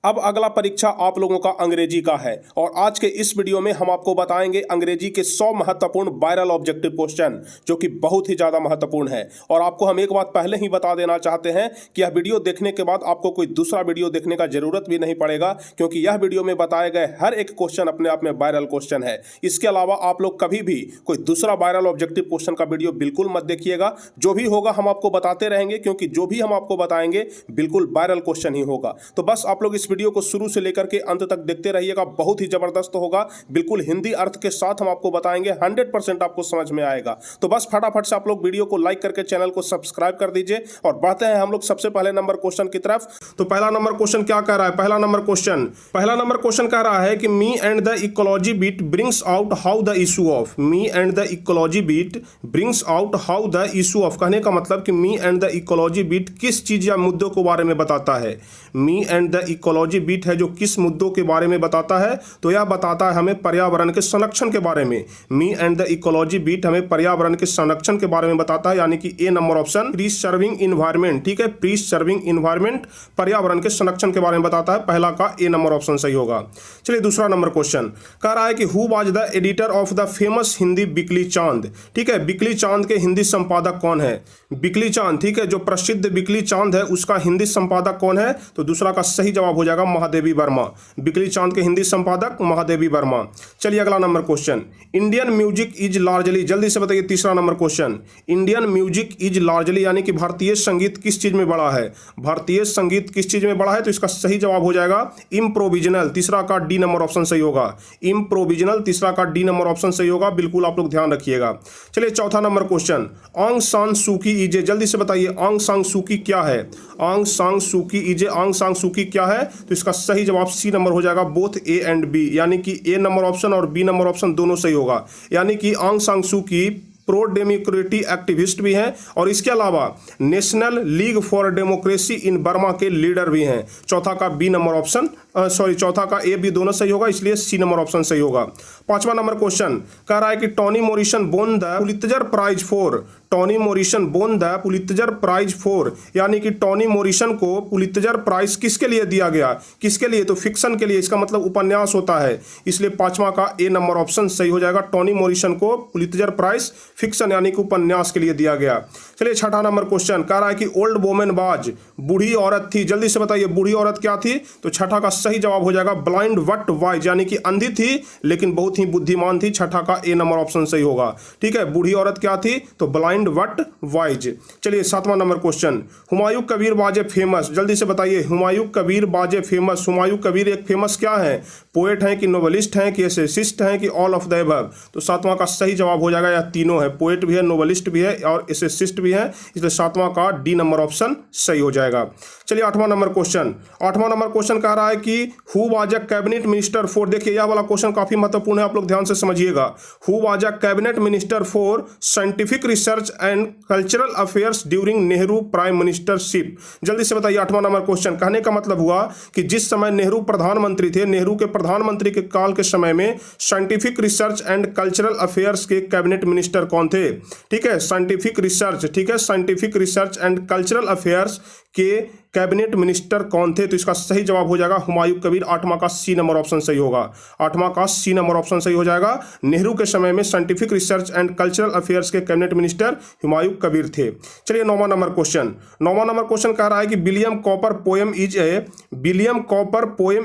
अब अगला परीक्षा आप लोगों का अंग्रेजी का है और आज के इस वीडियो में हम आपको बताएंगे अंग्रेजी के 100 महत्वपूर्ण वायरल ऑब्जेक्टिव क्वेश्चन जो कि बहुत ही ज़्यादा महत्वपूर्ण है। और आपको हम एक बात पहले ही बता देना चाहते हैं कि यह वीडियो देखने के बाद आपको कोई दूसरा वीडियो देखने का जरूरत भी नहीं पड़ेगा, क्योंकि यह वीडियो में बताए गए हर एक क्वेश्चन अपने आप में वायरल क्वेश्चन है। इसके अलावा आप लोग कभी भी कोई दूसरा वायरल ऑब्जेक्टिव क्वेश्चन का वीडियो बिल्कुल मत देखिएगा। जो भी होगा हम आपको बताते रहेंगे, क्योंकि जो भी हम आपको बताएंगे बिल्कुल वायरल क्वेश्चन ही होगा। तो बस आप लोग इस वीडियो को शुरू से लेकर के अंत तक देखते रहिएगा, बहुत ही जबरदस्त होगा। बिल्कुल हिंदी अर्थ के साथ हम आपको बताएंगे, 100% आपको समझ में आएगा। तो बस फटाफट से आप लोग वीडियो को लाइक करके चैनल को सब्सक्राइब कर दीजिए और बढ़ते हैं हम लोग सबसे पहले नंबर क्वेश्चन की तरफ। तो पहला नंबर क्वेश्चन क्या कह रहा है? पहला नंबर क्वेश्चन कह रहा है कि me and the ecology beat brings out how the issue of. Me and the ecology beat brings out how the issue of. कहने का मतलब कि me and the ecology beat किस चीज या मुद्दों के बारे में बताता है। Me and the ecology beat है जो किस मुद्दों के बारे में बताता है, तो यह बताता है हमें पर्यावरण के संरक्षण के बारे में। Me and the ecology beat हमें पर्यावरण के संरक्षण के बारे में बताता है, यानी कि ए नंबर ऑप्शन, प्रीसर्विंग इन्वायरमेंट। ठीक है, प्रीसर्विंग इन्वायरमेंट पर्यावरण के संरक्षण के बारे में बताता है। पहला का ए नंबर ऑप्शन सही होगा। चलिए दूसरा नंबर क्वेश्चन कह रहा है कि who was the editor of the famous Hindi weekly Chand. ठीक है, बिकली चांद के हिंदी संपादक कौन है? बिकली चांद, ठीक है, जो प्रसिद्ध बिकली चांद है उसका हिंदी संपादक कौन है? तो दूसरा का सही जवाब हो जाएगा महादेवी वर्मा। बिकली चांद के हिंदी संपादक महादेवी वर्मा। चलिए अगला number question, Indian music is largely, जल्दी से बताइए तीसरा number question, Indian music is largely यानी कि भारतीय संगीत किस चीज में बड़ा है? भारतीय संगीत किस चीज में बड़ा है? तो इसका सही जवाब हो जाएगा इम्प्रोविजनल। तीसरा का डी नंबर ऑप्शन सही होगा, इम्प्रोविजनल। तीसरा का डी नंबर ऑप्शन सही होगा, बिल्कुल आप लोग ध्यान रखिएगा। चलिए चौथा नंबर क्वेश्चन, आंग सान सूकी इजे, जल्दी से बताइए आंग सांग सूकी क्या है? आंग सांग सूकी इजे, आंग सांग सूकी क्या है? तो इसका सही जवाब सी नंबर हो जाएगा, बोथ ए एंड बी, यानी कि ए नंबर ऑप्शन और बी नंबर ऑप्शन दोनों सही होगा। यानी कि आंग सांग सूकी प्रो डेमोक्रेटी एक्टिविस्ट भी हैं और इसके अलावा national league for democracy in Burma के लीडर भी हैं। चौथा का बी नंबर ऑप्शन चौथा का ए बी दोनों सही होगा, इसलिए सी नंबर ऑप्शन सही होगा। पांचवा नंबर क्वेश्चन कह रहा है कि Toni Morrison won the Pulitzer prize for. Toni Morrison won the Pulitzer prize for, यानी कि टोनी मोरिसन को पुलित्जर प्राइज किसके लिए दिया गया? किसके लिए? तो फिक्शन के लिए, इसका मतलब उपन्यास होता है, इसलिए पांचवा का ए नंबर ऑप्शन सही हो जाएगा। टोनी मोरिसन को पुलित्जर प्राइज फिक्शन यानी कि उपन्यास के लिए दिया गया। चलिए छठा नंबर क्वेश्चन कह रहा है कि ओल्ड वोमेन बाज, बूढ़ी औरत थी, जल्दी से बताइए बूढ़ी औरत क्या थी? तो छठा का सही जवाब हो जाएगा ब्लाइंड वट वाइज, यानी कि अंधी थी लेकिन बहुत ही बुद्धिमान थी। छठा का ए नंबर ऑप्शन सही होगा। ठीक है, बूढ़ी औरत क्या थी? तो ब्लाइंड वट वाइज। चलिए सातवां नंबर क्वेश्चन, हुमायूं कबीर बाजे फेमस, जल्दी से बताइए हुमायूं कबीर बाजे फेमस। हुमायूं कबीर एक फेमस क्या है? पोएट हैं कि नोवेलिस्ट हैं कि एसेसिस्ट हैं कि ऑल ऑफ द अबव? तो सातवां का सही जवाब हो जाएगा, या तीनों है, पोएट भी है, नोवेलिस्ट भी है और एसेसिस्ट भी है, इसलिए सातवां का डी नंबर ऑप्शन सही हो जाएगा। चलिए आठवां नंबर क्वेश्चन कह रहा है कि who was a cabinet minister for, देखिए यह वाला क्वेश्चन काफी महत्वपूर्ण है, आप लोग ध्यान से समझिएगा। Who was a cabinet minister for scientific research and cultural affairs during Nehru prime ministership. जल्दी से बताइए आठवां नंबर क्वेश्चन। कहने का मतलब हुआ कि जिस समय नेहरू प्रधानमंत्री थे, नेहरू के प्रधानमंत्री के काल के समय में scientific research and cultural affairs के कैबिनेट मिनिस्टर कौन थे? ठीक है, साइंटिफिक रिसर्च, ठीक है, scientific research and cultural affairs के कैबिनेट मिनिस्टर कौन थे? तो इसका सही जवाब हो जाएगा हुमायूं कबीर। आठवां का सी नंबर ऑप्शन सही होगा, आठवां का सी नंबर ऑप्शन सही हो जाएगा। नेहरू के समय में scientific research and cultural affairs के कैबिनेट मिनिस्टर हुमायूं कबीर थे। चलिए नौवां नंबर क्वेश्चन कह रहा है कि William copper poem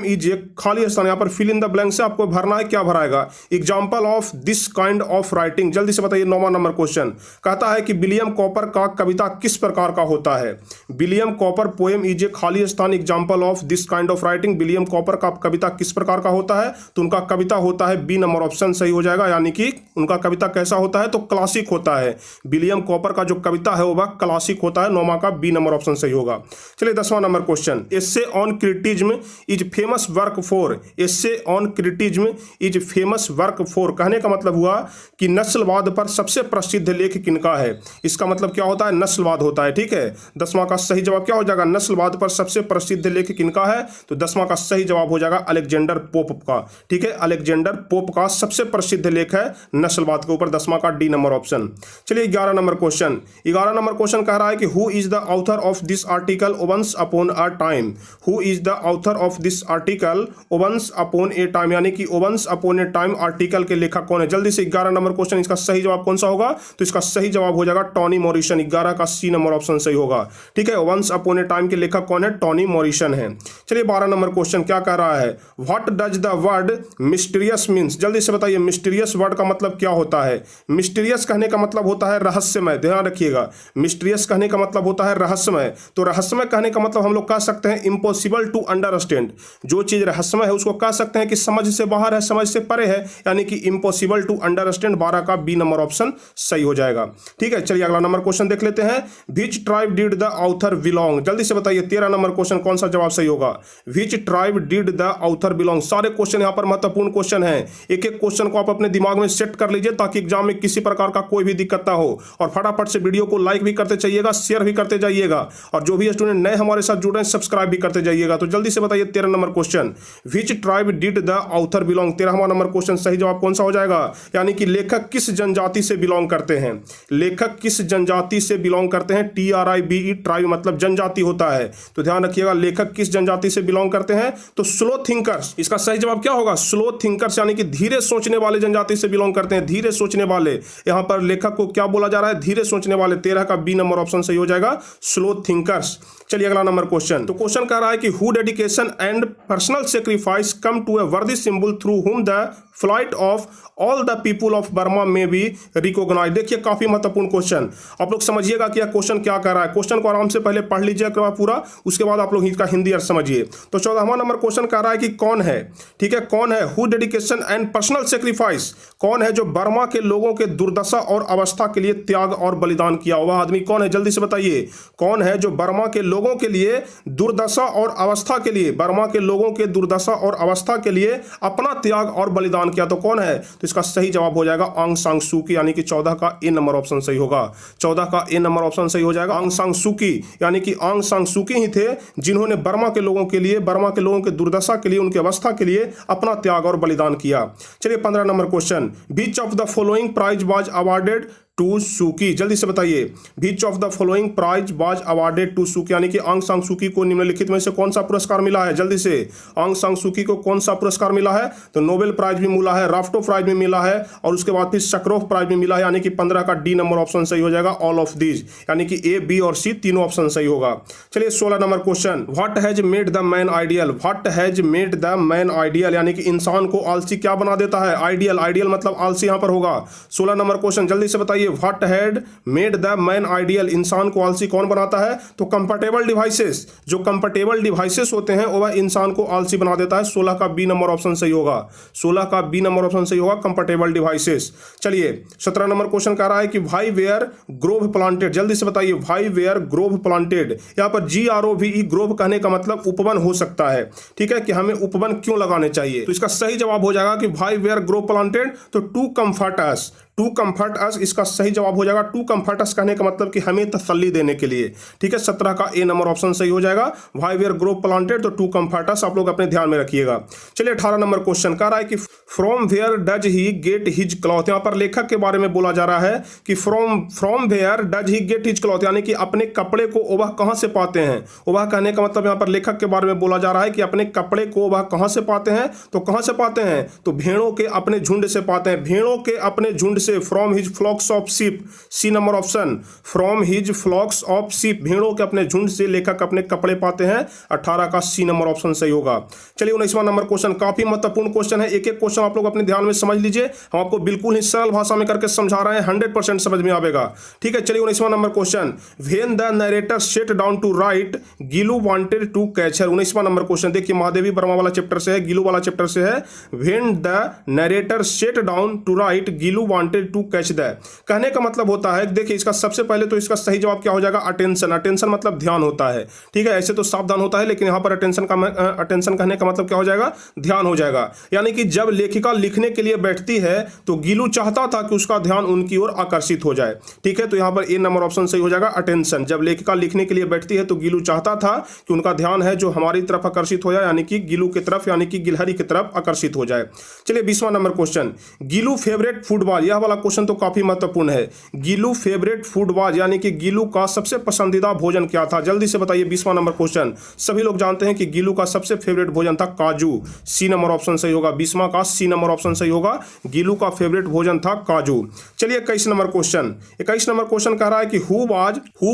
is a, खाली स्थान यहाँ पर फिल इन द ब्लैंक से आपको भरना है, क्या भराएगा? Example of this kind of writing. जल्दी से बताइए नौवां नंबर क्वेश्चन कहता है कि विलियम कॉपर का कविता किस प्रकार का होता है? William copper poem is a, खाली स्थान, example of this kind of writing. William copper का कविता किस प्रकार का होता है? तो उनका कविता होता है, बी नंबर ऑप्शन सही हो जाएगा, यानी कि उनका कविता कैसा होता है? तो क्लासिक होता है। विलियम कॉपर का जो कविता है वह क्लासिक होता है, नौवां का बी नंबर ऑप्शन सही होगा। चलिए 10वां number question, essay on criticism is famous work for. Essay on criticism is famous work for, कहने का मतलब हुआ कि नस्लवाद पर सबसे प्रसिद्ध लेख किनका है? इसका मतलब क्या होता है? नस्लवाद होता है। ठीक है, 10वां का सही जवाब क्या हो जाएगा? नस्लवाद पर सबसे प्रसिद्ध लेख किनका है? तो 10वां का सही जवाब हो जाएगा अलेक्जेंडर पोप का। ठीक है, अलेक्जेंडर पोप का सबसे प्रसिद्ध लेख है नस्लवाद के ऊपर, 10वां का डी नंबर ऑप्शन। चलिए 11 नंबर क्वेश्चन। 11 नंबर क्वेश्चन कह रहा है कि who is the author of this article once upon a time. Who is the author of this article once upon a time, यानी कि once upon a time article के लेखक कौन है? जल्दी से 11 नंबर क्वेश्चन, इसका सही जवाब कौन सा होगा? तो इसका सही जवाब हो जाएगा टॉनी मॉरिसन। 11 का सी नंबर ऑप्शन सही होगा। ठीक है, वंस अपॉन ए टाइम के लेखक कौन है? टॉनी मॉरिसन है। चलिए 12 नंबर क्वेश्चन क्या कह रहा है? What does the word mysterious means. जल्दी से बताइए, मिस्टीरियस वर्ड का मतलब क्या होता है? मिस्टीरियस कहने का मतलब होता है रहस्यमय, ध्यान रखिएगा। मिस्टीरियस कहने का मतलब होता है रहस्यमय। तो रहस्यमय कहने का मतलब हम लोग कह सकते हैं इम्पॉसिबल टू अंडरस्टैंड। जो चीज रहस्यमय है उसको कह सकते हैं कि समझ से बाहर है, समझ से परे है, यानी कि इम्पॉसिबल टू अंडरस्टैंड। 12 का बी नंबर ऑप्शन सही हो जाएगा। ठीक है, चलिए अगला नंबर क्वेश्चन देख लेते हैं। विच tribe did the author belong. जल्दी से बताइए 13 नंबर क्वेश्चन कौन सा जवाब सही होगा? विच tribe did the author belong. सारे क्वेश्चन यहाँ पर महत्वपूर्ण क्वेश्चन है। एक एक क्वेश्चन को आप अपने दिमाग में सेट कर लीजिए ताकि एग्जाम में किसी प्रकार का कोई भी दिक्कत ना हो। और फटाफट से वीडियो को लाइक भी करते जाइएगा, शेयर भी करते जाइएगा, और जो भी स्टूडेंट नए हमारे साथ जुड़ रहे हैं सब्सक्राइब भी करते जाइएगा। तो जल्दी से बताइए 13 number question, which tribe did the author belong. 13वां नंबर क्वेश्चन सही जवाब कौन सा हो जाएगा? यानी कि लेखक किस जनजाति से बिलोंग करते हैं? लेखक किस जनजाति से बिलोंग करते हैं? TRIBE, ट्राइब मतलब जनजाति होता है। तो ध्यान रखिएगा, लेखक किस जनजाति से बिलोंग करते हैं? तो स्लो थिंकर्स। इसका सही जवाब क्या होगा? स्लो थिंकर्स, यानी कि धीरे सोचने वाले जनजाति से बिलोंग करते हैं। धीरे सोचने वाले, यहां पर लेखक को क्या बोला जा रहा है? धीरे सोचने वाले। 13 का बी नंबर ऑप्शन सही हो जाएगा, स्लो थिंकर्स। चलिए अगला नंबर क्वेश्चन। तो क्वेश्चन कह रहा है कि who dedication and personal sacrifice come to a worthy symbol through whom the flight of all the people of Burma may be recognise. देखिए काफी महत्वपूर्ण क्वेश्चन, आप लोग समझिएगा कि यह क्वेश्चन क्या कह रहा है। क्वेश्चन को आराम से पहले पढ़ लीजिएगा पूरा, उसके बाद आप लोग इसका हिंदी अर्थ समझिए। तो 14वां नंबर क्वेश्चन कह रहा है कि कौन है, ठीक है, कौन है who dedication and personal sacrifice, कौन है जो बर्मा के लोगों के दुर्दशा और अवस्था के लिए त्याग और बलिदान किया? वह आदमी कौन है? जल्दी से बताइए, कौन है जो बर्मा के लोगों के लिए दुर्दशा और अवस्था के लिए, बर्मा के लोगों के दुर्दशा और अवस्था के लिए अपना त्याग और बलिदान किया? तो कौन है? तो इसका सही जवाब हो जाएगा आंग सान सू की, यानी कि 14 का ए नंबर ऑप्शन सही होगा। 14 का ए नंबर ऑप्शन सही हो जाएगा। आंग सान सू की, यानी कि आंग सान सू की ही थे जिन्होंने बर्मा के लोगों के लिए, बर्मा के लोगों के दुर्दशा के लिए, उनकी अवस्था के लिए अपना त्याग और बलिदान किया। चलिए 15 number question, which of the following prize was awarded to Suu Kyi. जल्दी से बताइए, which of the following prize was awarded to Suu Kyi, यानी कि आंग सान सूकी को निम्नलिखित में से कौन सा पुरस्कार मिला है? जल्दी से, आंग सान सूकी को कौन सा पुरस्कार मिला है? तो नोबेल प्राइज भी मिला है, राफ्टो प्राइज भी मिला है, और उसके बाद फिर सकरोफ प्राइज भी मिला है, यानी कि 15 का डी नंबर ऑप्शन सही हो जाएगा, ऑल ऑफ दीज, यानी कि ए, बी और सी तीनों ऑप्शन सही होगा। चलिए 16 number question, what has made the man ideal. What has made the man ideal, यानी कि इंसान को आलसी क्या बना देता है? आइडियल, आइडियल मतलब आलसी यहां पर होगा। 16 नंबर क्वेश्चन, जल्दी से बताइए, what had made the man ideal, इंसान को आलसी कौन बनाता है? तो कंफर्टेबल डिवाइसेस, जो कंफर्टेबल डिवाइसेस होते हैं वह इंसान को आलसी बना देता है। 16 का बी नंबर ऑप्शन सही होगा। 16 का बी नंबर ऑप्शन सही होगा, कंफर्टेबल डिवाइसेस। चलिए 17 नंबर क्वेश्चन कह रहा है कि भाई वेयर ग्रोव प्लांटेड। जल्दी से बताइए, भाई वेयर ग्रोव प्लांटेड, यहां पर GROVE, ग्रोव कहने का मतलब उपवन हो सकता है। ठीक है, कि हमें उपवन क्यों लगाने चाहिए? तो इसका सही जवाब हो जाएगा कि भाई वेयर ग्रोव प्लांटेड, तो to comfort us, to comfort us इसका सही जवाब हो जाएगा। टू कंफर्ट अस कहने का मतलब कि हमें तसल्ली देने के लिए। ठीक है, 17 का ए नंबर ऑप्शन सही हो जाएगा। व्हाई वेयर ग्रोव प्लांटेड, तो टू कंफर्ट अस आप लोग अपने ध्यान में रखिएगा। चलिए 18 नंबर क्वेश्चन कह रहा है कि from where does he get his cloth. यहां पर लेखक के बारे में बोला जा रहा है कि from where does he get his cloth, यानी कि अपने कपड़े को वह कहां से पाते हैं? वह कहने का मतलब यहां पर लेखक के बारे में बोला जा रहा है कि अपने कपड़े को वह कहां से पाते हैं? तो कहां से पाते हैं? तो भेड़ों के अपने झुंड से पाते हैं। भेड़ों के अपने झुंड से, from his flocks of sheep, C number option, from his flocks of sheep, भेड़ों के अपने झुंड से लेखक अपने कपड़े पाते हैं। 18 का सी नंबर ऑप्शन सही होगा। चलिए 19वां नंबर क्वेश्चन, काफी महत्वपूर्ण क्वेश्चन है। एक एक क्वेश्चन आप लोग अपने ध्यान में समझ लीजिए, हम आपको बिल्कुल ही सरल भाषा में करके समझा रहे हैं, 100% समझ में आएगा। ठीक है, चलिए 19वां number question, when the narrator sat down to write Gillu wanted to catch her. 19वां नंबर क्वेश्चन देखिए, महादेवी वर्मा वाला चैप्टर से है, गिलू वाला चैप्टर से है। When the narrator sat down to write Gillu wanted to catch the, कहने का मतलब होता है, देखिए इसका सबसे पहले तो इसका सही जवाब क्या हो जाएगा? अटेंशन। अटेंशन मतलब ध्यान होता है। ठीक है, ऐसे तो सावधान होता है, लेकिन यहां पर अटेंशन कहने का मतलब क्या हो जाएगा? ध्यान हो जाएगा। यानी कि जब लेखिका लिखने के लिए बैठती है तो गीलू चाहता था कि उसका ध्यान उनकी ओर आकर्षित हो जाए। ठीक है, तो यहाँ पर ए नंबर ऑप्शन सही हो जाएगा, अटेंशन। जब लेखिका लिखने के लिए बैठती है तो गीलू चाहता था कि उनका ध्यान है जो हमारी तरफ आकर्षित हो जाए, यानी कि गीलू की तरफ, यानी कि गिलहरी की तरफ आकर्षित हो जाए। चलिए 20वां number question, Gillu favourite food was. यह वाला क्वेश्चन तो काफी महत्वपूर्ण है। गीलू फेवरेट फूड वाज यानी कि गीलू का सबसे पसंदीदा भोजन क्या था? जल्दी से बताइए। 20वां नंबर क्वेश्चन, सभी लोग जानते हैं कि गीलू का सबसे फेवरेट भोजन था काजू। सी नंबर ऑप्शन सही होगा, 20वां का सी नंबर ऑप्शन सही होगा, गीलू का फेवरेट भोजन था काजू। चलिए 21 नंबर क्वेश्चन, 21 नंबर क्वेश्चन कह रहा है कि who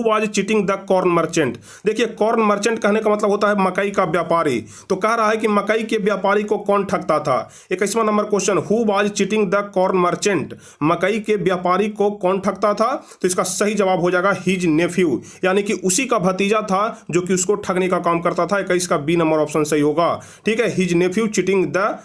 was cheating the corn merchant. देखिए कॉर्न मर्चेंट कहने का मतलब होता है मकई का व्यापारी, तो कह रहा है कि मकई के व्यापारी को कौन ठगता था। 21वां number question, who was cheating the corn merchant, मकई के व्यापारी को कौन ठगता था? तो इसका सही जवाब हो जाएगा हिज नेफ्यू, यानी कि उसी का भतीजा था जो कि उसको ठगने का काम करता था। 21 का बी नंबर ऑप्शन सही होगा। ठीक है, his nephew cheating the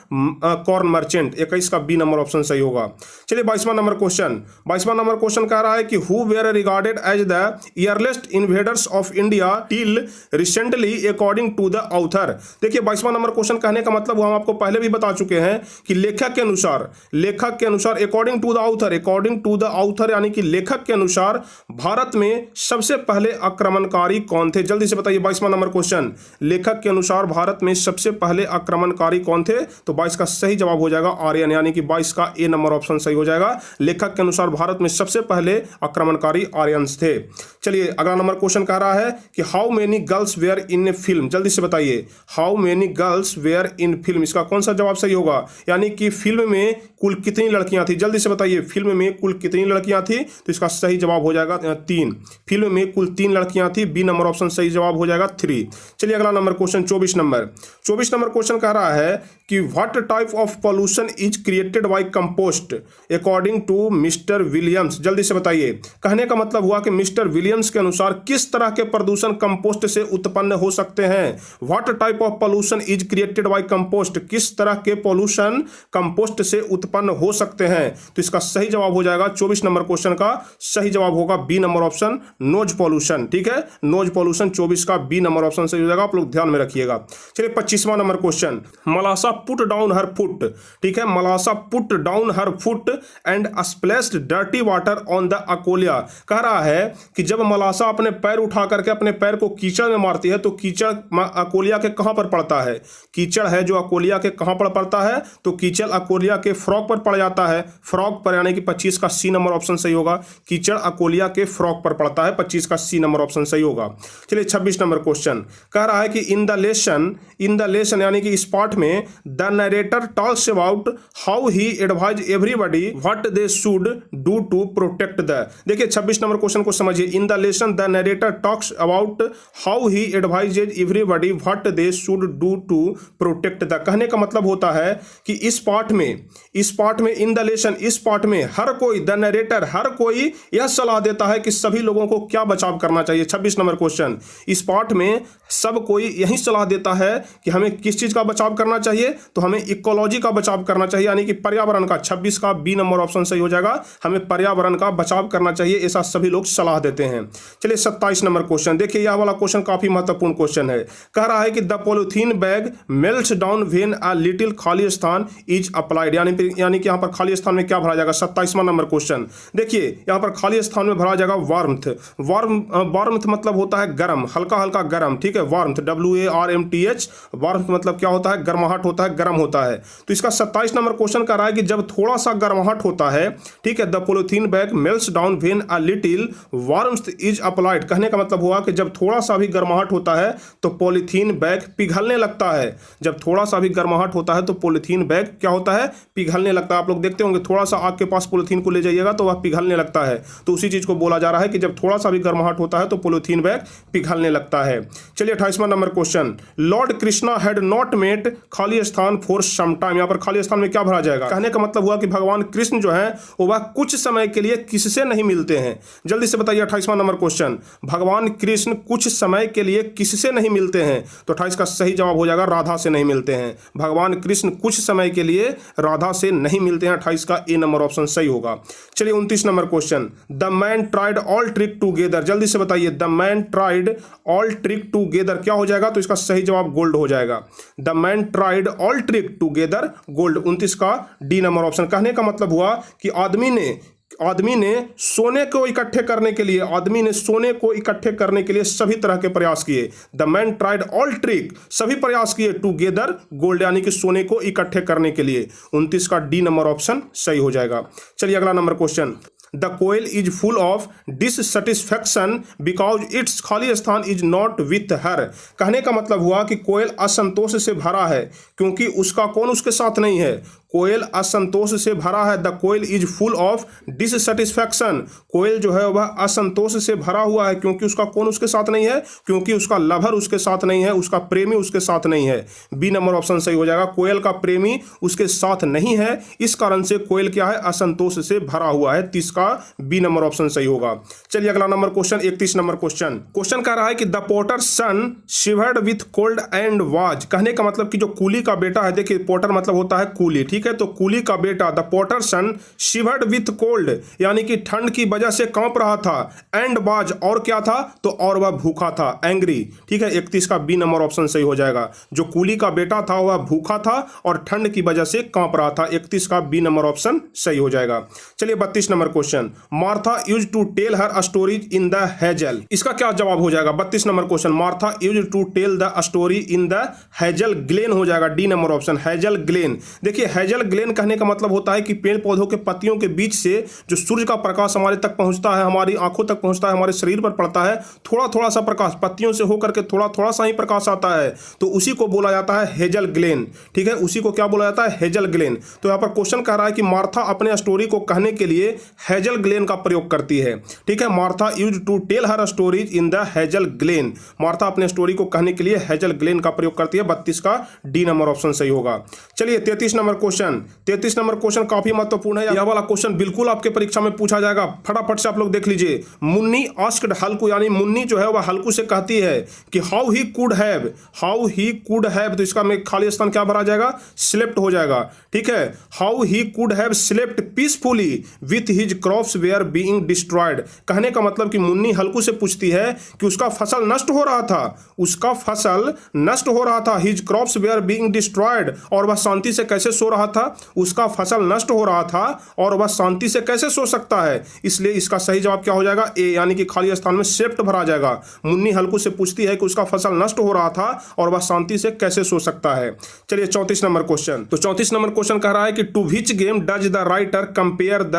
corn merchant, 21 का बी नंबर ऑप्शन सही होगा। चलिए 22वां नंबर क्वेश्चन, 22वां नंबर क्वेश्चन कह रहा है कि who were regarded as the earliest invaders of India till recently according to the author. देखिए 22वां नंबर क्वेश्चन कहने का मतलब हम आपको पहले भी बता चुके हैं कि लेखक के अनुसार अकॉर्डिंग टू द ऑथर, यानी कि लेखक के अनुसार भारत में सबसे पहले आक्रमणकारी कौन थे? जल्दी से बताइए 22वां नंबर क्वेश्चन, लेखक के अनुसार भारत में सबसे पहले आक्रमणकारी कौन थे? तो 22 का सही जवाब हो जाएगा आर्यन, यानी कि 22 का ए नंबर ऑप्शन सही हो जाएगा। लेखक के अनुसार भारत में सबसे पहले आक्रमणकारी आर्यंस थे। चलिए अगला नंबर क्वेश्चन कह रहा है कि how many girls were in a film. जल्दी से बताइए, how many girls were in film, इसका कौन सा जवाब सही होगा? यानी कि फिल्म में कुल कितनी लड़कियां थी? जल्दी से बताइए, फिल्म में कुल कितनी लड़कियां थी? तो इसका सही जवाब हो जाएगा 3। फिल्म में कुल 3 लड़कियां थी, बी नंबर ऑप्शन सही जवाब हो जाएगा 3। चलिए अगला नंबर क्वेश्चन 24 नंबर क्वेश्चन कह रहा है कि what type of pollution is created by compost according to Mr Williams. जल्दी से बताइए, कहने का मतलब हुआ कि मिस्टर विलियम्स के अनुसार किस तरह के प्रदूषण कंपोस्ट से उत्पन्न हो सकते हैं। What type of pollution is created by compost, किस तरह के पॉल्यूशन कंपोस्ट से उत्पन्न हो सकते हैं? तो इसका सही जवाब हो जाएगा 24 नंबर क्वेश्चन का सही जवाब होगा B number option noise pollution. ठीक है, नोज पॉल्यूशन 24 का बी नंबर ऑप्शन सही हो जाएगा, आप लोग ध्यान में रखिएगा। चलिए 25वां नंबर क्वेश्चन, मलासा पुट डाउन हर फुट। ठीक है, मलासा put down her foot and splashed dirty water on the अकोलिया। कह रहा है कि जब मलासा अपने पैर उठा करके अपने पैर को कीचड़ में मारती है तो कीचड़ अकोलिया के कहां पर पड़ता है? कीचड़ है जो अकोलिया के कहां पर पड़ता है? तो कीचड़ अकोलिया के फ्रॉक पर पड़ जाता है, फ्रॉक पर, यानी कि 25 का सी नंबर ऑप्शन सही होगा। कीचड़ अकोलिया के फ्रॉक पर पड़ता है, 25 का सी नंबर ऑप्शन सही होगा। चलिए 26 नंबर क्वेश्चन कह रहा है कि इन द लेसन यानी कि इस पाठ में the narrator talks about how he advise everybody what they should do to protect the. देखिए 26 नंबर क्वेश्चन को समझिए। In the lesson the narrator talks about how he advises everybody what they should do to protect the. कहने का मतलब होता है कि इस पाठ में इन द लेसन, इस पाठ में हर कोई, द नरेटर, हर कोई यह सलाह देता है कि सभी लोगों को क्या बचाव करना चाहिए। 26 नंबर क्वेश्चन, इस पाठ में सब कोई यही सलाह देता है कि हमें किस चीज का बचाव करना चाहिए? तो हमें इकोलॉजी का बचाव करना चाहिए, यानी कि पर्यावरण का। 26 का बी नंबर ऑप्शन सही हो जाएगा, हमें पर्यावरण का बचाव करना चाहिए, ऐसा सभी लोग सलाह देते हैं। चलिए 27 नंबर क्वेश्चन, देखिए यह वाला क्वेश्चन काफी महत्वपूर्ण क्वेश्चन है। कह रहा है कि the polythene bag melts down when a little खाली स्थान इज अप्लाइड, यानी कि यहाँ पर खाली स्थान में क्या भरा जाएगा? 27वां नंबर क्वेश्चन देखिए, यहाँ पर खाली स्थान में भरा जाएगा वार्मथ। वार्मथ मतलब होता है गर्म, हल्का हल्का गर्म। ठीक है, वार्मथ, WARMTH, वार्मथ मतलब क्या होता है? गर्माहट होता है, गर्म होता है। तो इसका 27 नंबर क्वेश्चन कह रहा है कि जब थोड़ा सा गर्माहट होता है, ठीक है, the polythene bag melts down when a little warmth is applied. कहने का मतलब हुआ कि जब थोड़ा सा भी गर्माहट होता है तो पॉलीथीन बैग पिघलने लगता है। जब थोड़ा सा भी गर्माहट होता है तो पॉलीथीन बैग क्या होता है? पिघलने लगता है। आप लोग देखते होंगे, थोड़ा सा आग के पास पॉलीथीन को ले जाइएगा तो वह पिघलने लगता है। तो उसी चीज को बोला जा रहा है कि जब थोड़ा सा भी गर्माहट होता है तो पॉलीथीन बैग पिघलने लगता है। चलिए 28वां number question, Lord Krishna had not met खाली स्थान फॉर सम टाइम। यहाँ पर खाली स्थान में क्या भरा जाएगा? कहने का मतलब हुआ कि भगवान कृष्ण जो है वह कुछ समय के लिए किससे नहीं मिलते हैं? जल्दी से बताइए 28वां नंबर क्वेश्चन, भगवान कृष्ण कुछ समय के लिए किससे नहीं मिलते हैं? तो 28 का सही जवाब हो जाएगा राधा से नहीं मिलते हैं। भगवान कृष्ण कुछ समय के लिए राधा से नहीं मिलते हैं, 28 का ए नंबर ऑप्शन सही होगा। चलिए 29 number question, the man tried all trick together. जल्दी से बताइए, the man tried all trick together क्या हो जाएगा? तो इसका सही जवाब गोल्ड हो जाएगा। The man tried all trick together gold. 29 का डी नंबर ऑप्शन। कहने का मतलब हुआ कि आदमी ने सोने को इकट्ठे करने के लिए सभी तरह के प्रयास किए। The man tried all trick, सभी प्रयास किए टू गेदर गोल्ड, यानी कि सोने को इकट्ठे करने के लिए। 29 का डी नंबर ऑप्शन सही हो जाएगा। चलिए अगला number question. The koel is full of dissatisfaction because it's, खाली स्थान इज नॉट विथ हर। कहने का मतलब हुआ कि कोयल असंतोष से भरा है क्योंकि उसका कौन उसके साथ नहीं है। कोयल असंतोष से भरा है। The koel is full of dissatisfaction, कोयल जो है वह असंतोष से भरा हुआ है क्योंकि उसका कौन उसके साथ नहीं है, क्योंकि उसका लवर उसके साथ नहीं है, उसका प्रेमी उसके साथ नहीं है। बी नंबर ऑप्शन सही हो जाएगा। कोयल का प्रेमी उसके साथ नहीं है, इस कारण से कोयल क्या है, असंतोष से भरा हुआ है। 30 का बी नंबर ऑप्शन सही होगा। चलिए अगला नंबर क्वेश्चन, 31 नंबर क्वेश्चन कह रहा है कि the potter son shivered with cold and was. कहने का मतलब कि जो कूली का बेटा है, देखिए पोटर मतलब होता है कूली, ठीक है, तो कूली का बेटा the potter son shivered with cold, यानी कि ठंड की वजह से कांप रहा था। एंड वाज, और क्या था, तो और वह भूखा था, एंग्री, ठीक है। 31 का बी नंबर ऑप्शन सही हो जाएगा। जो कूली का बेटा था वह भूखा था और ठंड की वजह से कांप रहा था। 31 का बी नंबर ऑप्शन सही हो जाएगा। चलिए 32 number question. Martha used to tell her stories in the Hazel, इसका क्या जवाब हो जाएगा। 32 number question. Martha used to tell the story in the Hazel Glen हो जाएगा। D number option Hazel Glen. देखिए हेजल ग्लेन कहने का मतलब होता है कि पेड़ पौधों के पत्तियों के बीच से जो सूर्य का प्रकाश हमारे तक पहुंचता है, हमारी आंखों तक पहुंचता है, हमारे शरीर पर पड़ता है, थोड़ा थोड़ा सा प्रकाश पत्तियों से होकर के थोड़ा थोड़ा सा ही प्रकाश आता है, तो उसी को बोला जाता है हेजल ग्लेन, ठीक है, उसी को क्या बोला जाता है, हेजल ग्लेन। तो यहाँ पर क्वेश्चन कह रहा है कि मार्था अपने स्टोरी को कहने के लिए हेजल ग्लेन का प्रयोग करती है, ठीक है। Martha used to tell her stories in the Hazel Glen, Martha अपने स्टोरी को कहने के लिए हेजल ग्लेन का प्रयोग करती है। 32 का डी नंबर ऑप्शन सही होगा। चलिए 33 नंबर क्वेश्चन। 33 नंबर क्वेश्चन काफी महत्वपूर्ण है, यह वाला क्वेश्चन बिल्कुल आपके परीक्षा में पूछा जाएगा। फटाफट से आप लोग देख लीजिए। मुन्नी आस्क्ड हल्कू, यानी मुन्नी जो है वह हल्कू से कहती है कि हाउ ही कुड हैव, तो इसका में खाली स्थान क्या भरा जाएगा, स्लेप्ट हो जाएगा, ठीक है। How he could have slept peacefully with his crops were being destroyed. कहने का मतलब कि मुन्नी हल्कू से पूछती है कि उसका फसल नष्ट हो रहा था, his crops were being destroyed, और वह शांति से कैसे सो रहा था, उसका फसल नष्ट हो रहा था और वह शांति से कैसे सो सकता है। इसलिए इसका सही जवाब क्या हो जाएगा, ए, यानी कि खाली स्थान में स्लेप्ट भरा जाएगा। मुन्नी हल्कू से पूछती है कि उसका फसल नष्ट हो रहा था और वह शांति से कैसे सो सकता है। चलिए 34 नंबर क्वेश्चन। तो 34 नंबर क्वेश्चन कह रहा है कि to which game does the writer compare the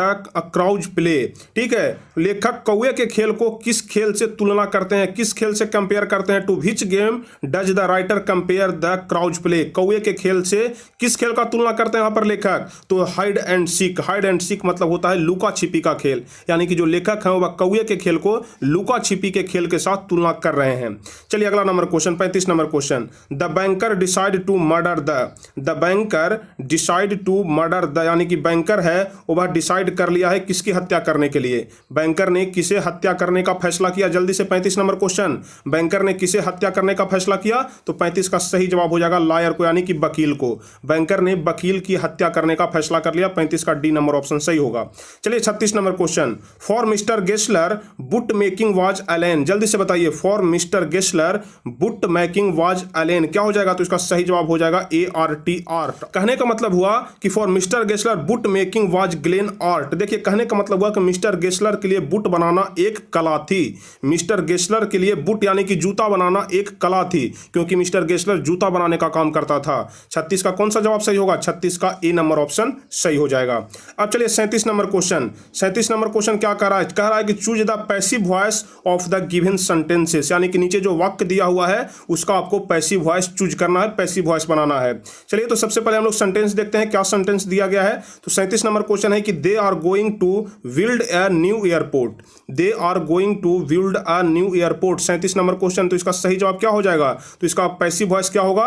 crows play, ठीक है। लेखक कौवे के खेल को किस खेल से तुलना करते हैं, किस खेल से कंपेयर करते हैं। To which game does the writer compare the crows play, कौवे के खेल से किस खेल का तुलना करते हैं यहाँ पर लेखक, तो hide and seek. Hide and seek मतलब होता है लुका छिपी का खेल, यानी कि जो लेखक हैं वह कौवे के खेल को लुका छिपी के खेल के साथ तुलना कर रहे हैं। चलिए अगला number question, 35 number question. The banker decide to murder the banker decide to murder the, यानी कि बैंकर है वह डिसाइड कर लिया है किसकी हत्या करने के लिए। बैंकर ने किसे हत्या करने का फैसला किया, जल्दी से 35 नंबर क्वेश्चन। बैंकर ने किसे हत्या करने का फैसला किया, तो 35 का सही जवाब हो जाएगा लायर को, यानी कि वकील को। बैंकर ने वकील की हत्या करने का फैसला कर लिया। 35 का डी नंबर ऑप्शन सही होगा। चलिए 36 number question. For mister Gessler boot making was alien, जल्दी से बताइए। For mister Gessler boot making was alien क्या हो जाएगा, तो इसका सही जवाब हो जाएगा ART, आर्ट। कहने का मतलब हुआ कि for mister Gessler boot making was Glenn art. देखिए कहने का मतलब हुआ कि मिस्टर गेस्लर के लिए बुट बनाना एक कला थी। मिस्टर गेस्लर के लिए बुट यानी कि जूता बनाना एक कला थी, क्योंकि मिस्टर गेस्लर जूता बनाने का काम करता था। 36 का कौन सा जवाब सही होगा, 36 का ए नंबर ऑप्शन सही हो जाएगा। अब चलिए 37 नंबर क्वेश्चन। 37 नंबर क्वेश्चन क्या कह रहा है, कह रहा है कि choose the passive voice of the given sentences, यानी कि नीचे जो वाक्य दिया हुआ है उसका आपको पैसिव वॉइस चूज करना है, पैसिव वॉइस बनाना है। चलिए तो सबसे पहले हम लोग सेंटेंस देखते हैं क्या सेंटेंस दिया गया है। तो 37 नंबर क्वेश्चन है कि they are going to build a new airport, they are going to build a new airport. 37 number question, तो इसका सही जवाब क्या हो जाएगा, तो इसका पैसिव वॉइस क्या होगा,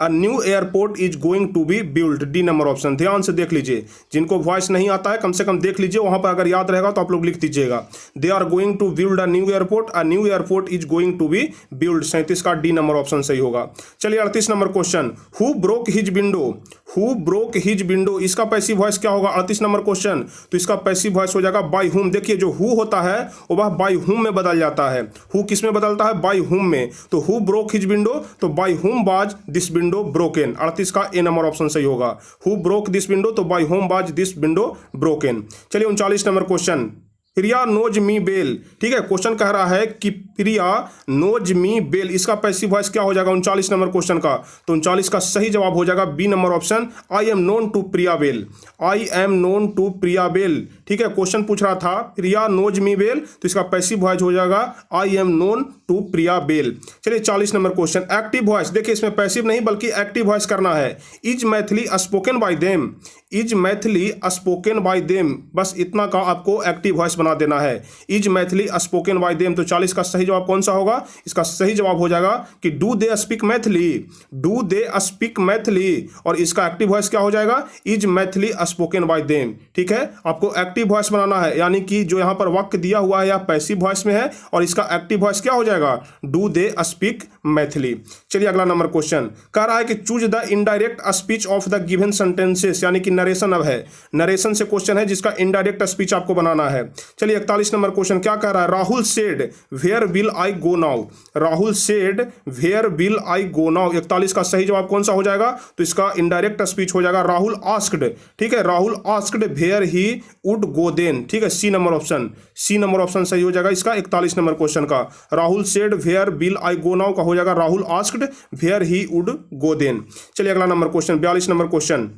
a new airport is going to be build. D number option. ध्यान से देख लीजिए, जिनको वॉइस नहीं आता है कम से कम देख लीजिए, वहां पर अगर याद रहेगा तो आप लोग लिख दीजिएगा। They are going to build a new airport is going to be build. 37 का डी नंबर ऑप्शन सही होगा। चलिए 38 number question. Who broke his his window, who broke his window, इसका पैसिव वॉइस क्या होगा? 38 नंबर क्वेश्चन, तो इसका passive voice हो जाएगा बाय हुम। देखिए जो हु होता है वो वह बाय हुम में बदल जाता है। हु किस में बदलता है? बाय हुम में। तो हु ब्रोक हिज विंडो, तो by whom was this window broken. 38 का ए नंबर ऑप्शन सही होगा। हु ब्रोक दिस विंडो, तो by whom was this window broken. चलिए 39 नंबर क्वेश्चन, प्रिया नोज मी बेल। ठीक है, क्वेश्चन कह रहा है कि प्रिया नोज मी बेल, इसका पैसिव वॉइस क्या हो जाएगा 39 नंबर क्वेश्चन का? तो 39 का सही जवाब हो जाएगा B number option, I am known to Priya Bell. I am known to Priya Bell. ठीक है, क्वेश्चन पूछ रहा था प्रिया नोज मी बेल, तो इसका पैसिव वॉइस हो जाएगा I am known to Priya Bell. चलिए 40 नंबर क्वेश्चन, एक्टिव वॉइस। देखिए इसमें पैसिव नहीं बल्कि एक्टिव वॉइस करना है। Is Maithili spoken by them, is Maithili spoken by them, बस इतना का आपको एक्टिव वॉइस बना देना है। Is Maithili spoken by them, तो 40 का सही जवाब कौन सा होगा? इसका सही जवाब हो जाएगा कि do they speak Maithili, do they speak Maithili, और इसका एक्टिव वॉइस क्या हो जाएगा? Is Maithili spoken by them. ठीक है, आपको एक्टिव वॉइस बनाना है, यानी कि जो यहां पर वाक्य दिया हुआ है या पैसिव वॉइस में है, और इसका एक्टिव वॉइस क्या हो जाएगा? Do they speak Maithili. चलिए अगला नंबर क्वेश्चन कह रहा है कि choose the indirect speech of the given sentences, यानी कि नरेशन अब है, नरेशन से क्वेश्चन है जिसका इनडायरेक्ट स्पीच आपको बनाना है। चलिए 41 नंबर क्वेश्चन क्या कह रहा है? Rahul said where will I go now, Rahul said where will I go now. 41 का सही जवाब कौन सा हो जाएगा? तो इसका इनडायरेक्ट स्पीच हो जाएगा राहुल आस्क्ड। ठीक है, Rahul asked where he would go then. ठीक है, C number option, C number option सही हो जाएगा इसका 41 नंबर क्वेश्चन का। Rahul said where will I go now का हो जाएगा Rahul asked where he would go then. चलिए अगला number question 42 number question,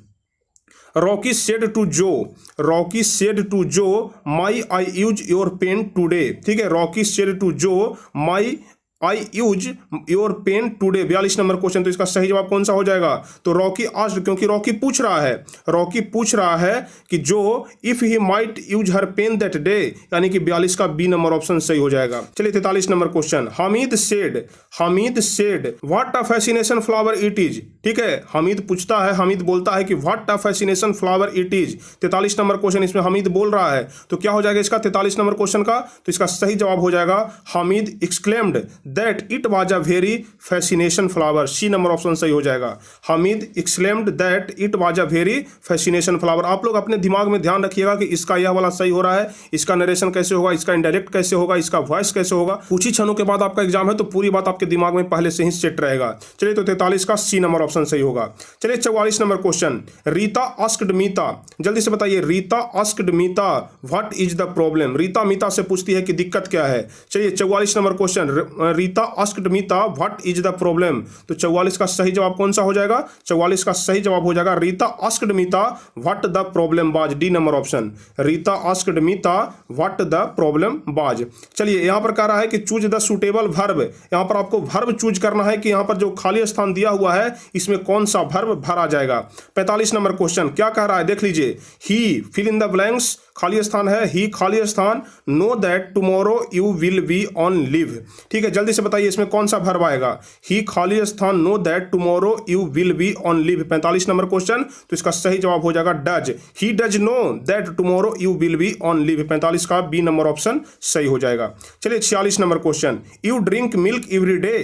Rocky said to Joe, Rocky said to Joe may I use your pen today. ठीक है, Rocky said to Joe may I use your pen today. 42 number question, तो इसका सही जवाब कौन सा हो जाएगा? तो रॉकी आस्क्ड, क्योंकि रॉकी पूछ रहा है, रॉकी पूछ रहा है कि Joe if he might use her pen that day, यानी कि 42 का बी नंबर ऑप्शन सही हो जाएगा। चलिए 43 number question, Hamid said, Hamid said what a fascination flower it is. ठीक है, हमीद पूछता है, हमीद बोलता है कि what a fascination flower it is. 43 number question, इसमें हमीद बोल रहा है, तो क्या हो जाएगा इसका 43 नंबर क्वेश्चन का? तो इसका सही जवाब हो जाएगा Hamid exclaimed that it was a very fascination flower. C number option सही हो जाएगा। Hamid exclaimed that it was a very fascination flower. आप लोग अपने दिमाग में ध्यान रखिएगा कि इसका यह वाला सही हो रहा है, इसका नरेशन कैसे होगा, इसका इनडायरेक्ट कैसे होगा, इसका वॉइस कैसे होगा। कुछ ही क्षणों के बाद आपका एग्जाम है, तो पूरी बात आपके दिमाग में पहले से ही सेट रहेगा। चलिए तो 43 का सी नंबर ऑप्शन सही होगा। चलिए 44 number question, Rita asked Mita, जल्दी से बताइए, Rita asked Meeta what is the problem. Rita Mita से पूछती है कि दिक्कत क्या है। चलिए 44 number question, Rita asked Meeta what is the problem, तो 44 का सही जवाब कौन सा हो जाएगा? 44 का सही जवाब हो जाएगा Rita asked Meeta what the problem was. D number option, Rita asked Meeta what the problem was. चलिए यहां पर कह रहा है कि चूज द सुटेबल वर्ब, यहां पर आपको वर्ब चूज करना है कि यहां पर जो खाली स्थान दिया हुआ है इसमें कौन सा वर्ब भरा जाएगा। 45 नंबर क्वेश्चन क्या कह रहा है, देख लीजिए, ही फिल इन द ब्लैंक्स, खाली स्थान है, ही खाली स्थान, know that tomorrow you will be on leave. ठीक है, जल्दी से बताइए इसमें कौन सा वर्ब आएगा? ही खाली स्थान, know that tomorrow you will be on leave. 45 number question, तो इसका सही जवाब हो जाएगा does, he does know that tomorrow you will be on leave. 45 का बी नंबर ऑप्शन सही हो जाएगा। चलिए 46 number question, you drink milk every day,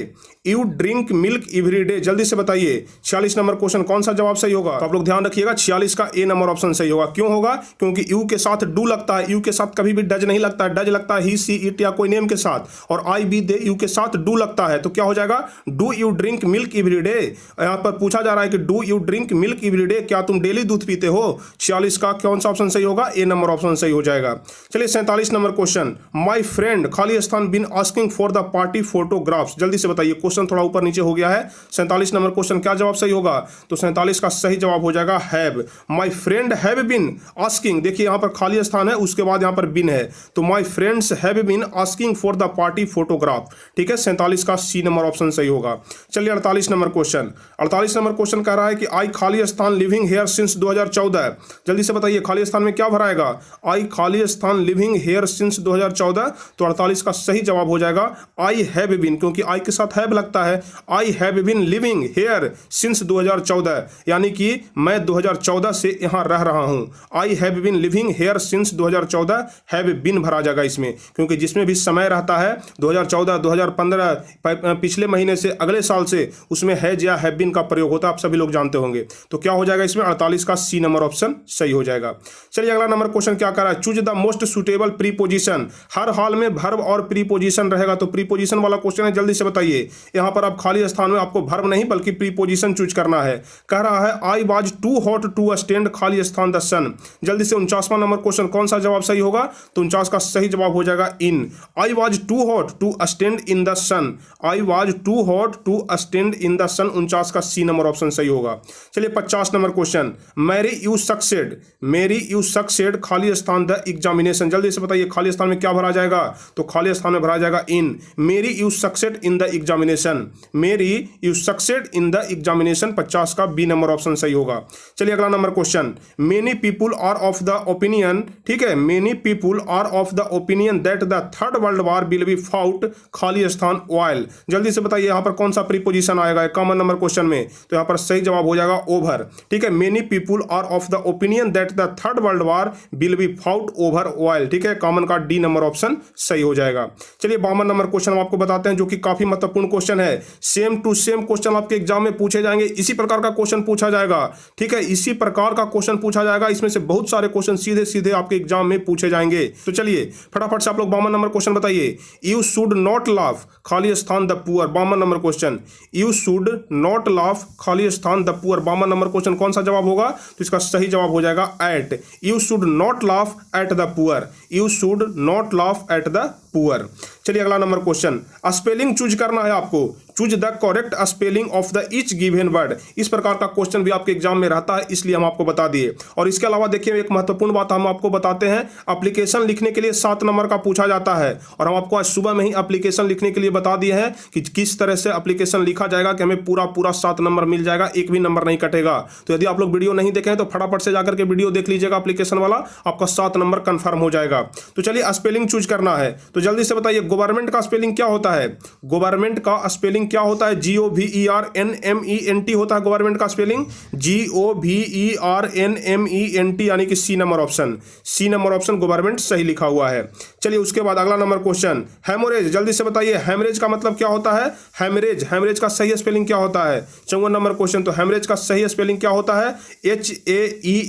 you drink milk every day, जल्दी से बताइए 46 नंबर क्वेश्चन कौन सा जवाब सही होगा? तो आप लोग ध्यान रखिएगा 46 का ए नंबर ऑप्शन सही होगा। क्यों होगा? क्योंकि यू के साथ डू लगता है, यू के साथ कभी भी डज नहीं लगता है, डज लगता है ही सी इट या कोई नेम के साथ, और आई बी दे यू के साथ डू लगता है, तो क्या हो जाएगा? Do you drink milk every day. यहां पर पूछा जा रहा है कि do you drink milk every day, क्या तुम डेली दूध पीते हो? 46 का कौन सा ऑप्शन सही होगा? ए नंबर ऑप्शन सही हो जाएगा। चलिए 47 नंबर क्वेश्चन, माई फ्रेंड खाली स्थान been asking for the party photographs, जल्दी से बताइए, क्वेश्चन थोड़ा ऊपर नीचे हो गया है। 47 नंबर क्वेश्चन क्या जवाब सही होगा? तो 47 का सही जवाब हो जाएगा have. My friend have been asking, देखिए यहां पर खाली स्थान है, उसके बाद यहां पर बिन है, तो my friends have been asking for the party photograph. ठीक है, 47 का सी नंबर ऑप्शन सही होगा। चलिए 48 नंबर क्वेश्चन, 48 नंबर क्वेश्चन कह रहा है कि आई खाली स्थान लिविंग हेयर सिंस 2014, जल्दी से बताइए खाली स्थान में क्या भराएगा? आई खाली स्थान लिविंग हेयर सिंस 2014, तो 48 का सही जवाब हो जाएगा आई हैव बिन, क्योंकि आई के साथ हैव लगता है I have been living here since 2014, यानी कि मैं 2014 से यहाँ रह रहा हूँ। I have been living here since 2014, have been भरा जाएगा इसमें, क्योंकि जिसमें भी समय रहता है 2014, 2015, पिछले महीने से अगले साल से, उसमें हैज या हैव बीन का प्रयोग होता है, आप सभी लोग जानते होंगे। तो क्या हो जाएगा इसमें 48 का सी नंबर ऑप्शन सही हो जाएगा। चलिए अगला नंबर क्वेश्चन क्या कर रहा है, choose the most suitable preposition. हर हाल में वर्ब और प्रीपोजिशन रहेगा, तो प्रीपोजिशन वाला क्वेश्चन है, जल्दी से बताइए। यहां पर आप खाली स्थान में आपको वर्ब नहीं बल्कि प्रीपोजिशन चूज करना है। कह रहा है I was too hot to stand खाली स्थान द सन। जल्दी से 49वां नंबर क्वेश्चन, कौन सा जवाब सही होगा? तो 49 का सही जवाब हो जाएगा in. I was too hot to stand in the sun. I was too hot to stand in the sun, 49 का सी नंबर ऑप्शन सही होगा। चलिए 50 number question, Mary you succeed. Mary you succeed खाली स्थान द एग्जामिनेशन। जल्दी से बताइए खाली स्थान में क्या भरा जाएगा? तो खाली स्थान में भरा जाएगा in. Mary you succeed in the examination. Mary you succeed in the examination, 50 का बी नंबर ऑप्शन सही होगा। चलिए अगला number question, many people are of the opinion, ठीक है, many people are of the opinion that the third world war will be fought खाली स्थान oil. जल्दी से बताइए यहाँ पर कौन सा प्रीपोजिशन आएगा कॉमन नंबर क्वेश्चन में? तो यहाँ पर सही जवाब हो जाएगा ओवर, ठीक है। Many people are of the opinion that the third world war will be fought over oil, ठीक है, कॉमन का डी नंबर ऑप्शन सही हो जाएगा। चलिए 52 नंबर क्वेश्चन हम आपको बताते हैं, जो कि काफी महत्वपूर्ण क्वेश्चन है। सेम टू सेम क्वेश्चन आपके एग्जाम में पूछे जाएंगे, इसी प्रकार का क्वेश्चन पूछा जाएगा, ठीक है, इसी प्रकार का क्वेश्चन पूछा जाएगा। इसमें से बहुत सारे क्वेश्चन सीधे सीधे आपके एग्जाम में पूछे जाएंगे। तो चलिए फटाफट से आप लोग 52 नंबर क्वेश्चन बताइए। यू शुड नॉट लाफ खाली स्थान the poor, 52 number question. You should not laugh खाली स्थान द पुअर, 52 नंबर क्वेश्चन कौन सा जवाब होगा? तो इसका सही जवाब हो जाएगा at. You should not laugh at the poor. You should not laugh at the poor. चलिए अगला नंबर क्वेश्चन, स्पेलिंग चूज करना है आपको। Choose the correct spelling of the each given word. इस प्रकार का क्वेश्चन भी आपके एग्जाम में रहता है, इसलिए हम आपको बता दिए। और इसके अलावा देखिए एक महत्वपूर्ण बात हम आपको बताते हैं, एप्लीकेशन लिखने के लिए 7 नंबर का पूछा जाता है, और हम आपको आज सुबह में ही एप्लीकेशन लिखने के लिए बता दिए हैं कि किस तरह से एप्लीकेशन लिखा जाएगा कि हमें पूरा 7 नंबर मिल जाएगा, एक भी नंबर नहीं कटेगा। तो यदि आप लोग वीडियो नहीं देखें तो फटाफट से जाकर के वीडियो देख लीजिएगा एप्लीकेशन वाला, आपका 7 नंबर कंफर्म हो जाएगा। तो चलिए स्पेलिंग चूज करना है, तो जल्दी से बताइए गवर्नमेंट का स्पेलिंग क्या होता है? गवर्नमेंट का स्पेलिंग क्या होता है? GOVERNMENT होता है गवर्नमेंट का स्पेलिंग, GOVERNMENT, यानी कि C number option, C number option government सही लिखा हुआ है। चलिए उसके बाद अगला नंबर क्वेश्चन, हेमोरेज। जल्दी से बताइए हेमरेज का मतलब क्या होता है? हेमरेज, हेमरेज का सही स्पेलिंग क्या होता है? 54 नंबर क्वेश्चन, तो हेमरेज का सही स्पेलिंग क्या होता है?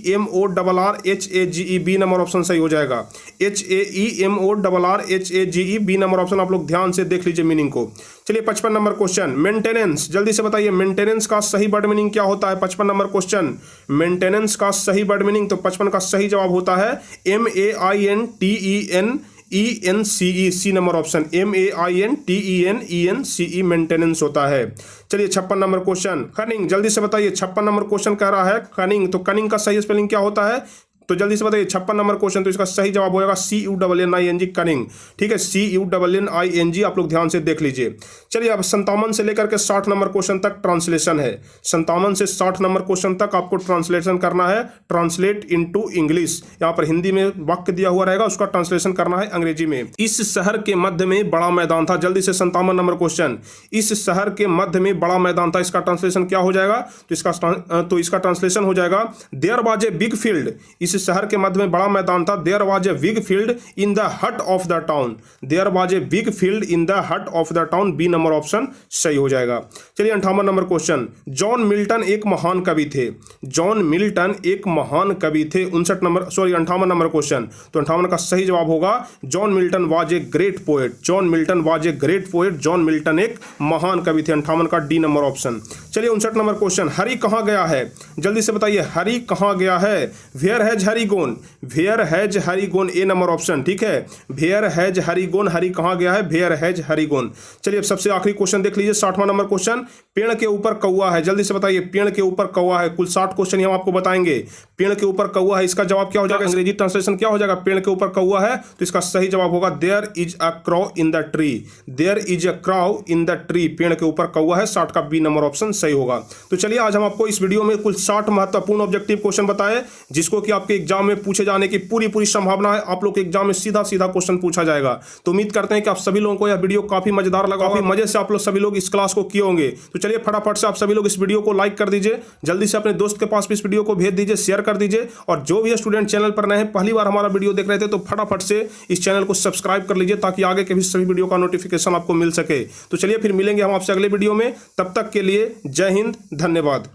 HAEMORRHAGE, बी नंबर ऑप्शन सही हो जाएगा। HAEMORRHAGE, बी नंबर ऑप्शन आप लोग ध्यान से देख लीजिए मीनिंग को। चलिए 55 नंबर क्वेश्चन, मेंटेनेंस। जल्दी से बताइए मेंटेनेंस का सही वर्ड मीनिंग क्या होता है? 55 नंबर क्वेश्चन, मेंटेनेंस का सही वर्ड मीनिंग, तो 55 का सही जवाब होता है MEINTENENCE, C number option, MEINTENENCE, maintenance होता है। चलिए 56 नंबर क्वेश्चन, कनिंग। जल्दी से बताइए 56 नंबर क्वेश्चन कह रहा है कनिंग, तो कनिंग का सही स्पेलिंग क्या होता है? तो जल्दी से बताइए 56 नंबर क्वेश्चन, तो इसका सही जवाब होगा CUNNING, कनिंग, ठीक है, CUNNING, आप लोग ध्यान से देख लीजिए। चलिए अब 57 से लेकर के 60 नंबर क्वेश्चन तक ट्रांसलेशन है। 57 से 60 नंबर क्वेश्चन तक आपको ट्रांसलेशन करना है, ट्रांसलेट इनटू इंग्लिश। यहाँ पर हिंदी में वाक्य दिया हुआ रहेगा, उसका ट्रांसलेशन करना है अंग्रेजी में। इस शहर के मध्य में बड़ा मैदान था। जल्दी से 57 नंबर क्वेश्चन, इस शहर के मध्य में बड़ा मैदान था, इसका ट्रांसलेशन क्या हो जाएगा? तो इसका ट्रांसलेशन हो जाएगा there was a big field. इस शहर के मध्य में बड़ा मैदान था, there was a big field in the heart of the town. There was a big field in the heart of the town, B number option सही हो जाएगा। चलिए 58 नंबर क्वेश्चन, जॉन मिल्टन एक महान कवि थे। जॉन मिल्टन एक महान कवि थे। 58 नंबर क्वेश्चन, तो 58 का सही जवाब होगा John Milton was a great poet. John Milton was a great poet, John Milton एक महान कवि थे, 58 का डी नंबर ऑप्शन। चलिए 59 नंबर क्वेश्चन, हरी कहाँ गया है? जल्दी से बताइए हरी कहाँ गया है? Where has Hari gone, where has Hari gone, A number option, ठीक है, वेयर हैज हरी गोन, हरी कहाँ गया है? वेयर हैज हरी गोन। चलिए अब सबसे आखिरी क्वेश्चन देख लीजिए, 60वां नंबर क्वेश्चन, पेड़ के ऊपर कौवा है। जल्दी से बताइए पेड़ के ऊपर कौवा है। कुल 60 क्वेश्चन हम आपको बताएंगे। पेड़ के ऊपर कौवा है, इसका जवाब क्या हो जाएगा? अंग्रेजी ट्रांसलेशन क्या हो जाएगा? पेड़ के ऊपर कौवा है, तो इसका सही जवाब होगा there is a crow in the tree. There is a crow in the tree, पेड़ के ऊपर कौवा है, 60 का बी नंबर ऑप्शन सही होगा। तो चलिए आज हम आपको इस वीडियो में कुल 60 महत्वपूर्ण ऑब्जेक्टिव क्वेश्चन बताए, जिसको कि आपके के एग्जाम में पूछे जाने की पूरी संभावना है। आप लोग के एग्जाम में सीधा क्वेश्चन पूछा जाएगा। तो उम्मीद करते हैं कि आप सभी लोगों को यह वीडियो काफी मजेदार लगा, काफी मजे से आप लोग सभी लोग इस क्लास को किए होंगे। तो चलिए फटाफट से आप सभी लोग इस वीडियो को लाइक कर दीजिए, जल्दी से अपने दोस्त के पास भी इस वीडियो को भेज दीजिए, शेयर कर दीजिए। और जो भी स्टूडेंट चैनल पर नए हैं, पहली बार हमारा वीडियो देख रहे थे, तो फटाफट से इस चैनल को सब्सक्राइब कर लीजिए ताकि आगे के भी सभी वीडियो का नोटिफिकेशन आपको मिल सके। तो चलिए फिर मिलेंगे हम आपसे अगले वीडियो में। तब तक के लिए जय हिंद, धन्यवाद।